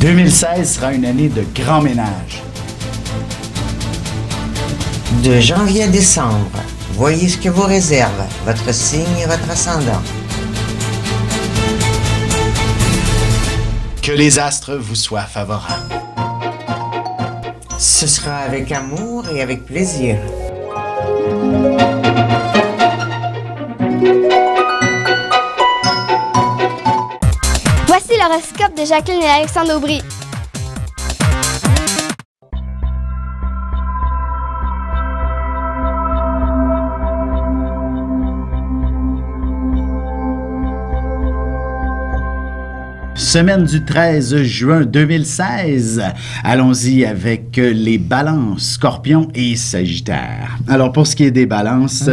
2016 sera une année de grand ménage. De janvier à décembre, voyez ce que vous réserve votre signe et votre ascendant. Que les astres vous soient favorables. Ce sera avec amour et avec plaisir. Voici l'horoscope de Jacqueline et Alexandre Aubry. Semaine du 13 juin 2016. Allons-y avec les balances, scorpions et sagittaires. Alors, pour ce qui est des balances,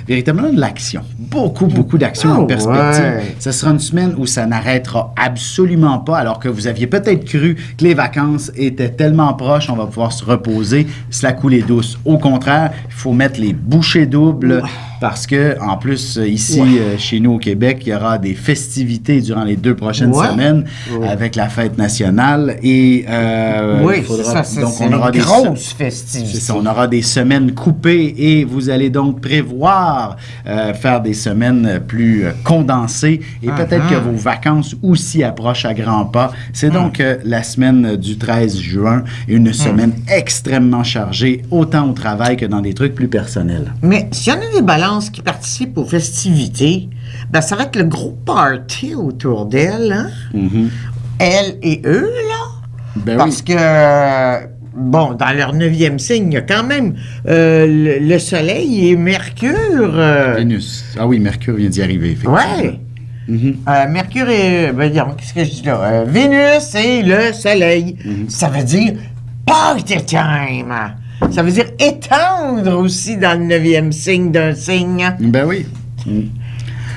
véritablement de l'action. Beaucoup d'action en perspective. Ouais. Ce sera une semaine où ça n'arrêtera absolument pas, alors que vous aviez peut-être cru que les vacances étaient tellement proches, on va pouvoir se reposer, se la couler douce. Au contraire, il faut mettre les bouchées doubles. Parce que, en plus, ici, chez nous au Québec, il y aura des festivités durant les 2 prochaines semaines avec la fête nationale. Et oui, il faudra, c'est donc on aura des grosses festivités. C'est ça, on aura des semaines coupées et vous allez donc prévoir faire des semaines plus condensées et peut-être que vos vacances aussi approchent à grands pas. C'est donc la semaine du 13 juin, une semaine extrêmement chargée, autant au travail que dans des trucs plus personnels. Mais s'il y en a des balances qui participent aux festivités, ben ça va être le gros party autour d'elle, hein? Elle et eux, là. Ben Parce que, bon, dans leur 9e signe, il y a quand même le Soleil et Mercure. Vénus. Ah oui, Mercure vient d'y arriver, effectivement. Ouais. Mercure et... Ben, qu'est-ce que je dis là? Vénus et le Soleil. Ça veut dire party time. Ça veut dire étendre aussi dans le 9e signe d'un signe. Ben oui.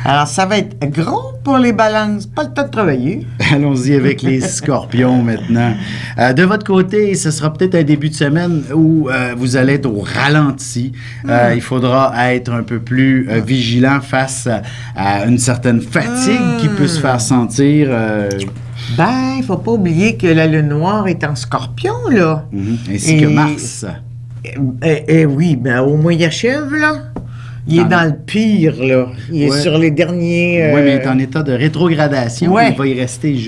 Alors, ça va être gros pour les balances. Pas le temps de travailler. Allons-y avec les scorpions maintenant. De votre côté, ce sera peut-être un début de semaine où vous allez être au ralenti. Il faudra être un peu plus vigilant face à une certaine fatigue qui peut se faire sentir. Ben, il faut pas oublier que la lune noire est en scorpion, là. Ainsi que Mars. Oui, ben au moins il achève, là. Il est dans le pire, là. Il est sur les derniers... Oui, mais il est en état de rétrogradation. Il va y rester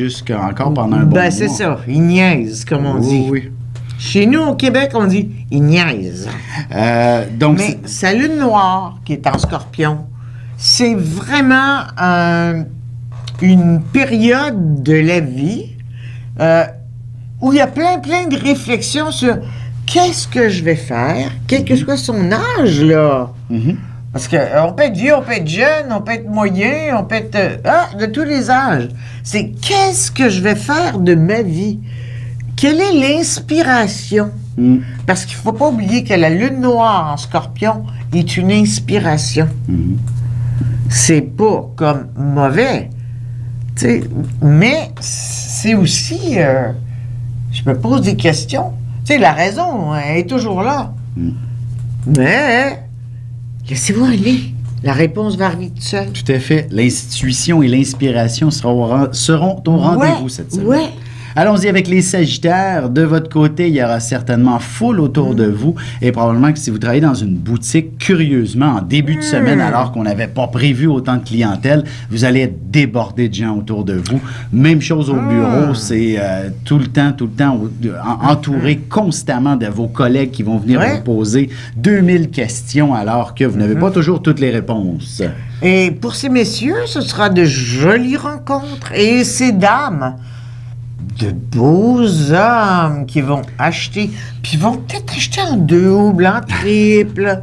encore pendant un bon mois. Ben, c'est ça. Il niaise, comme on dit. Oui. Chez nous, au Québec, on dit « il niaise ». Mais sa lune noire, qui est en scorpion, c'est vraiment une période de la vie où il y a plein de réflexions sur qu'est-ce que je vais faire, quel que soit son âge, là. Parce qu'on peut être vieux, on peut être jeune, on peut être moyen, on peut être... de tous les âges. C'est qu'est-ce que je vais faire de ma vie? Quelle est l'inspiration? Parce qu'il ne faut pas oublier que la lune noire en scorpion est une inspiration. C'est pas comme mauvais, t'sais, mais c'est aussi... je me pose des questions. Tu sais, la raison, elle est toujours là. Mais... laissez-vous aller. La réponse va arriver toute seule. Tout à fait. L'intuition et l'inspiration seront au rendez-vous cette semaine. Allons-y avec les Sagittaires. De votre côté, il y aura certainement foule autour de vous et probablement que si vous travaillez dans une boutique, curieusement, en début de semaine, alors qu'on n'avait pas prévu autant de clientèle, vous allez être débordé de gens autour de vous. Même chose au bureau, c'est tout le temps, entouré constamment de vos collègues qui vont venir vous poser 2000 questions alors que vous n'avez pas toujours toutes les réponses. Et pour ces messieurs, ce sera de jolies rencontres. Et ces dames... de beaux hommes qui vont acheter, puis vont peut-être acheter en double, en triple.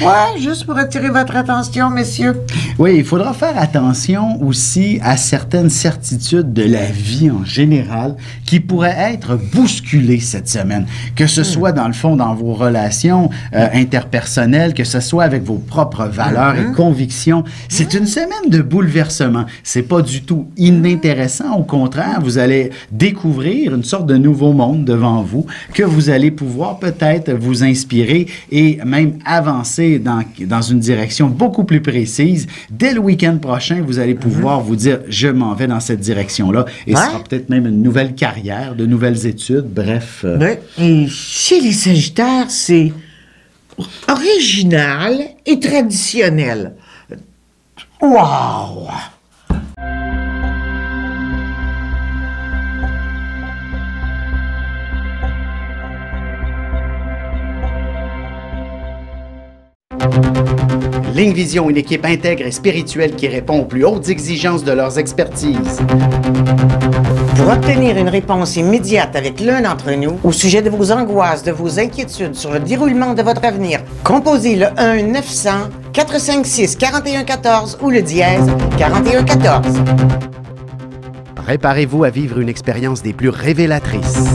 Ouais, juste pour attirer votre attention, messieurs. Oui, il faudra faire attention aussi à certaines certitudes de la vie en général qui pourraient être bousculées cette semaine. Que ce soit dans le fond dans vos relations interpersonnelles, que ce soit avec vos propres valeurs et convictions. C'est une semaine de bouleversement. C'est pas du tout inintéressant. Au contraire, vous allez découvrir une sorte de nouveau monde devant vous que vous allez pouvoir peut-être vous inspirer et même avancer avancer dans une direction beaucoup plus précise. Dès le week-end prochain, vous allez pouvoir vous dire, je m'en vais dans cette direction-là. Et ce sera peut-être même une nouvelle carrière, de nouvelles études, bref. Et chez les Sagittaires, c'est original et traditionnel. Wow! Ligne Vision, une équipe intègre et spirituelle qui répond aux plus hautes exigences de leurs expertises. Pour obtenir une réponse immédiate avec l'un d'entre nous au sujet de vos angoisses, de vos inquiétudes sur le déroulement de votre avenir, composez le 1-900-456-4114 ou le dièse 4114. Préparez-vous à vivre une expérience des plus révélatrices.